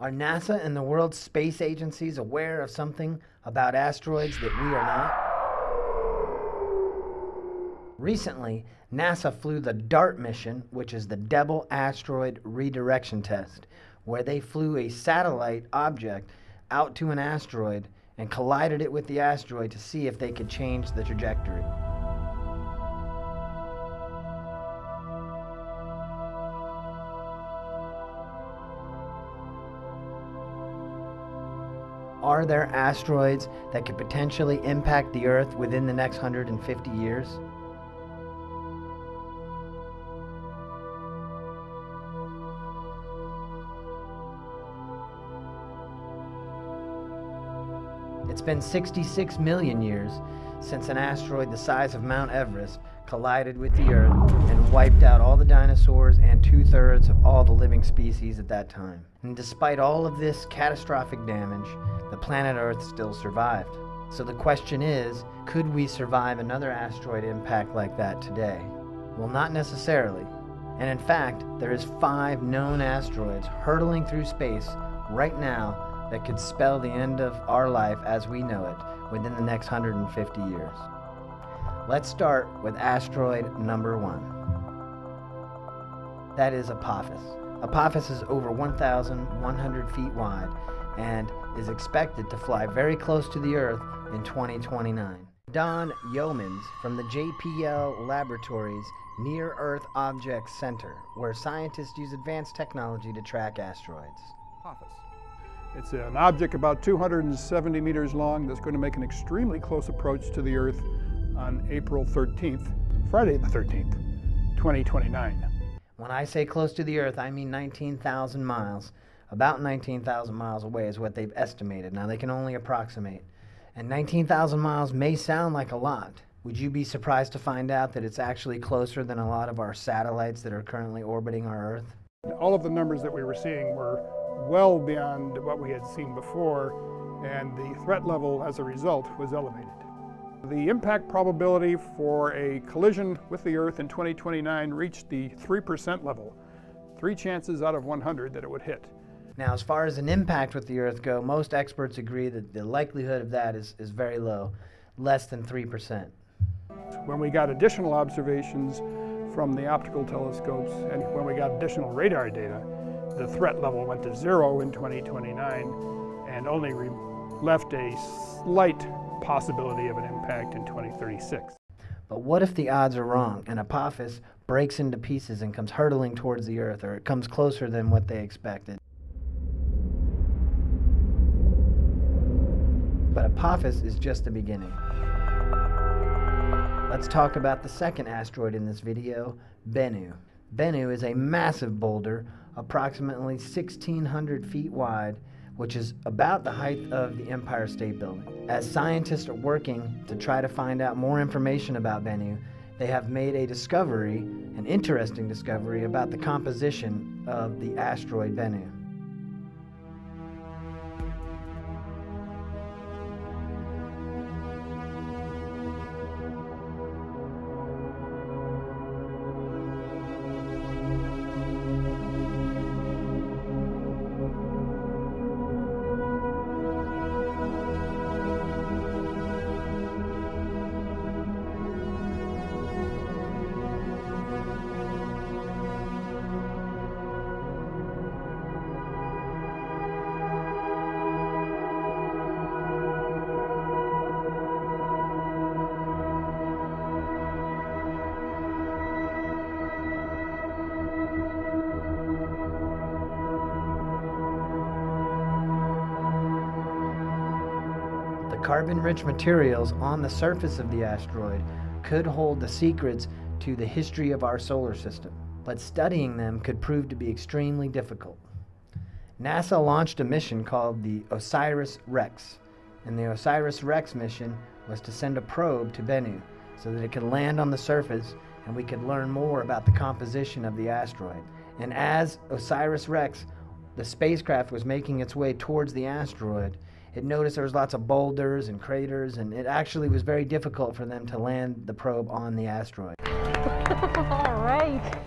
Are NASA and the world's space agencies aware of something about asteroids that we are not? Recently, NASA flew the DART mission, which is the Double Asteroid Redirection Test, where they flew a satellite object out to an asteroid and collided it with the asteroid to see if they could change the trajectory. Are there asteroids that could potentially impact the Earth within the next 150 years? It's been 66 million years since an asteroid the size of Mount Everest collided with the Earth and wiped out all the dinosaurs and 2/3 of all the living species at that time. And despite all of this catastrophic damage, the planet Earth still survived. So the question is, could we survive another asteroid impact like that today? Well, not necessarily. And in fact, there is 5 known asteroids hurtling through space right now that could spell the end of our life as we know it within the next 150 years. Let's start with asteroid number 1. That is Apophis. Apophis is over 1,100 feet wide and is expected to fly very close to the Earth in 2029. Don Yeomans from the JPL Laboratories Near Earth Objects Center, where scientists use advanced technology to track asteroids. Apophis. It's an object about 270 meters long that's going to make an extremely close approach to the Earth on April 13th, Friday the 13th, 2029. When I say close to the Earth, I mean 19,000 miles. About 19,000 miles away is what they've estimated. Now, they can only approximate. And 19,000 miles may sound like a lot. Would you be surprised to find out that it's actually closer than a lot of our satellites that are currently orbiting our Earth? All of the numbers that we were seeing were well beyond what we had seen before, and the threat level as a result was elevated. The impact probability for a collision with the Earth in 2029 reached the 3% level, 3 chances out of 100 that it would hit. Now, as far as an impact with the Earth go, most experts agree that the likelihood of that is very low, less than 3%. When we got additional observations from the optical telescopes and when we got additional radar data, the threat level went to 0 in 2029 and only left a slight possibility of an impact in 2036. But what if the odds are wrong and Apophis breaks into pieces and comes hurtling towards the Earth, or it comes closer than what they expected? But Apophis is just the beginning. Let's talk about the second asteroid in this video, Bennu. Bennu is a massive boulder, approximately 1,600 feet wide, which is about the height of the Empire State Building. As scientists are working to try to find out more information about Bennu, they have made a discovery, an interesting discovery, about the composition of the asteroid Bennu. Carbon-rich materials on the surface of the asteroid could hold the secrets to the history of our solar system, but studying them could prove to be extremely difficult. NASA launched a mission called the OSIRIS-REx, and the OSIRIS-REx mission was to send a probe to Bennu so that it could land on the surface and we could learn more about the composition of the asteroid. And as OSIRIS-REx, the spacecraft, was making its way towards the asteroid, it noticed there was lots of boulders and craters, and it actually was very difficult for them to land the probe on the asteroid. All right.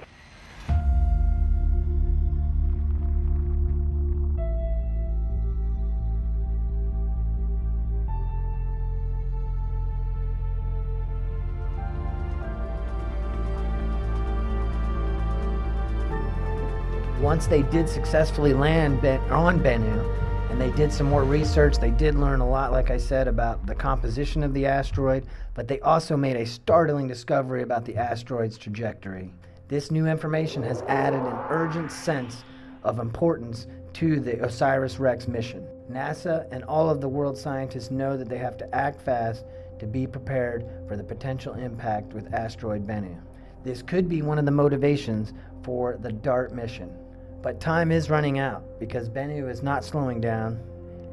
Once they did successfully land on Bennu, and they did some more research, they did learn a lot, like I said, about the composition of the asteroid, but they also made a startling discovery about the asteroid's trajectory. This new information has added an urgent sense of importance to the OSIRIS-REx mission. NASA and all of the world scientists know that they have to act fast to be prepared for the potential impact with asteroid Bennu. This could be one of the motivations for the DART mission. But time is running out because Bennu is not slowing down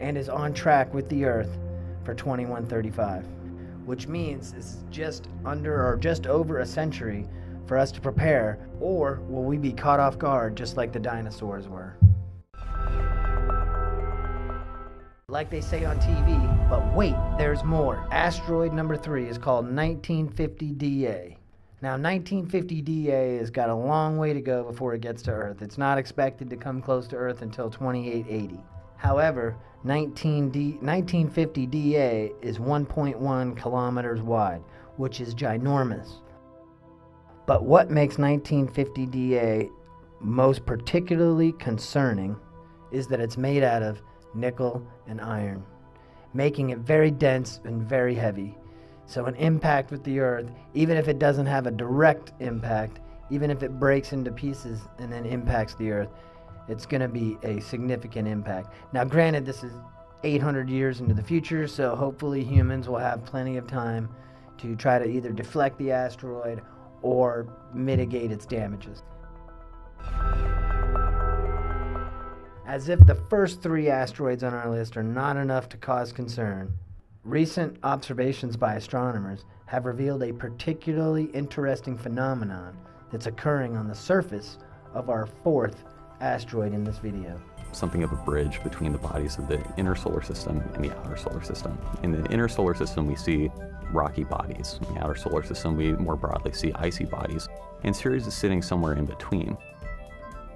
and is on track with the Earth for 2135, which means it's just under or just over a century for us to prepare, or will we be caught off guard just like the dinosaurs were? Like they say on TV, but wait, there's more. Asteroid number 3 is called 1950 DA. Now, 1950 DA has got a long way to go before it gets to Earth. It's not expected to come close to Earth until 2880. However, 1950 DA is 1.1 kilometers wide, which is ginormous. But what makes 1950 DA most particularly concerning is that it's made out of nickel and iron, making it very dense and very heavy. So an impact with the Earth, even if it doesn't have a direct impact, even if it breaks into pieces and then impacts the Earth, it's going to be a significant impact. Now, granted, this is 800 years into the future, so hopefully humans will have plenty of time to try to either deflect the asteroid or mitigate its damages. As if the first 3 asteroids on our list are not enough to cause concern, recent observations by astronomers have revealed a particularly interesting phenomenon that's occurring on the surface of our 4th asteroid in this video. Something of a bridge between the bodies of the inner solar system and the outer solar system. In the inner solar system, we see rocky bodies. In the outer solar system, we more broadly see icy bodies. And Sirius is sitting somewhere in between.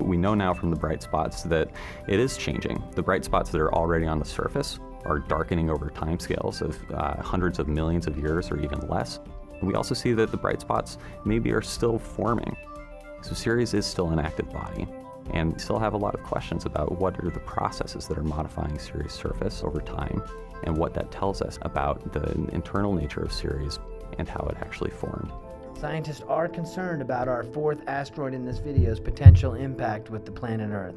We know now from the bright spots that it is changing. The bright spots that are already on the surface are darkening over timescales of hundreds of millions of years or even less. And we also see that the bright spots maybe are still forming. So Sirius is still an active body, and we still have a lot of questions about what are the processes that are modifying Sirius' surface over time, and what that tells us about the internal nature of Sirius and how it actually formed. Scientists are concerned about our 4th asteroid in this video's potential impact with the planet Earth.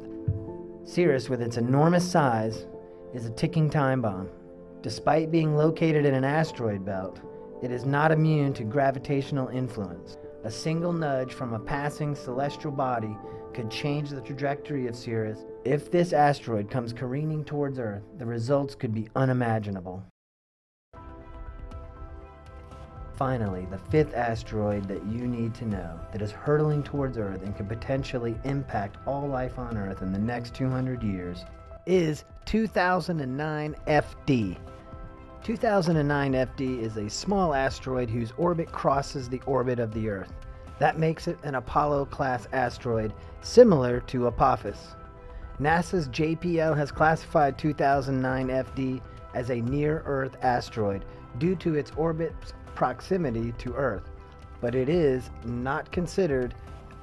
Sirius, with its enormous size, is a ticking time bomb. Despite being located in an asteroid belt, it is not immune to gravitational influence. A single nudge from a passing celestial body could change the trajectory of Sirius. If this asteroid comes careening towards Earth, the results could be unimaginable. Finally, the 5th asteroid that you need to know that is hurtling towards Earth and could potentially impact all life on Earth in the next 200 years is 2009 FD. 2009 FD is a small asteroid whose orbit crosses the orbit of the Earth. That makes it an Apollo-class asteroid similar to Apophis. NASA's JPL has classified 2009 FD as a near-Earth asteroid due to its orbit's proximity to Earth, but it is not considered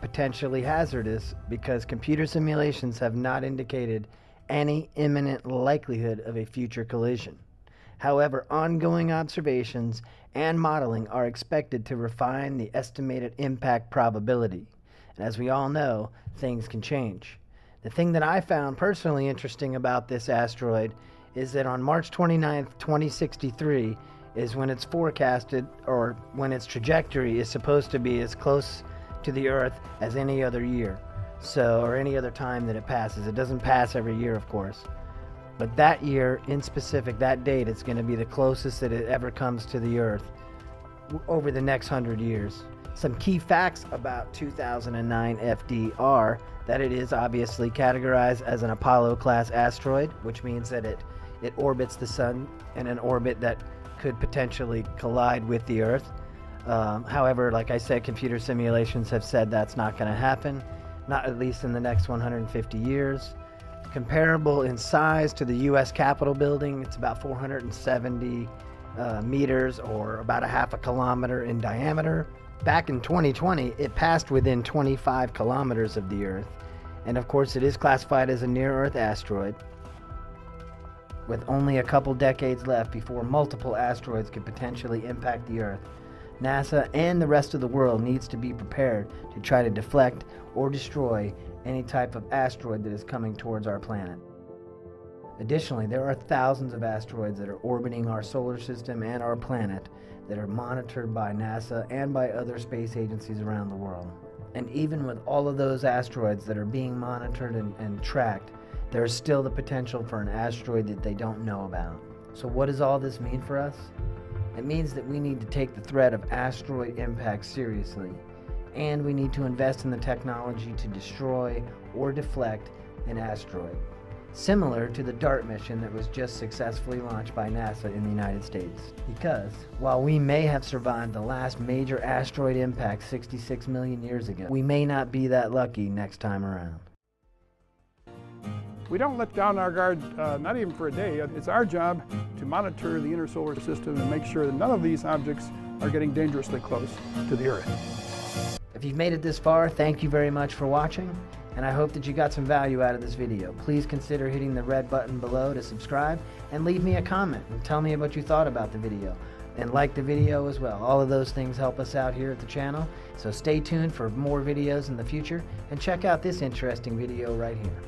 potentially hazardous because computer simulations have not indicated any imminent likelihood of a future collision. However, ongoing observations and modeling are expected to refine the estimated impact probability. And as we all know, things can change. The thing that I found personally interesting about this asteroid is that on March 29th, 2063 is when it's forecasted, or when its trajectory is supposed to be as close to the Earth as any other year. So, or any other time that it passes. It doesn't pass every year, of course. But that year, in specific, that date, it's going to be the closest that it ever comes to the Earth over the next 100 years. Some key facts about 2009 FD are that it is obviously categorized as an Apollo-class asteroid, which means that it orbits the Sun in an orbit that could potentially collide with the Earth. However, like I said, computer simulations have said that's not going to happen, not at least in the next 150 years. Comparable in size to the U.S. Capitol building, it's about 470 meters, or about a half a kilometer in diameter. Back in 2020, it passed within 25 kilometers of the Earth, And of course, it is classified as a near-Earth asteroid, with only a couple decades left before multiple asteroids could potentially impact the Earth. NASA and the rest of the world needs to be prepared to try to deflect or destroy any type of asteroid that is coming towards our planet. Additionally, there are thousands of asteroids that are orbiting our solar system and our planet that are monitored by NASA and by other space agencies around the world. And even with all of those asteroids that are being monitored and tracked, there is still the potential for an asteroid that they don't know about. So what does all this mean for us? It means that we need to take the threat of asteroid impact seriously, and we need to invest in the technology to destroy or deflect an asteroid, similar to the DART mission that was just successfully launched by NASA in the United States. Because while we may have survived the last major asteroid impact 66 million years ago, we may not be that lucky next time around. We don't let down our guard, not even for a day. It's our job to monitor the inner solar system and make sure that none of these objects are getting dangerously close to the Earth. If you've made it this far, thank you very much for watching, and I hope that you got some value out of this video. Please consider hitting the red button below to subscribe, and leave me a comment and tell me what you thought about the video. And like the video as well. All of those things help us out here at the channel, so stay tuned for more videos in the future, and check out this interesting video right here.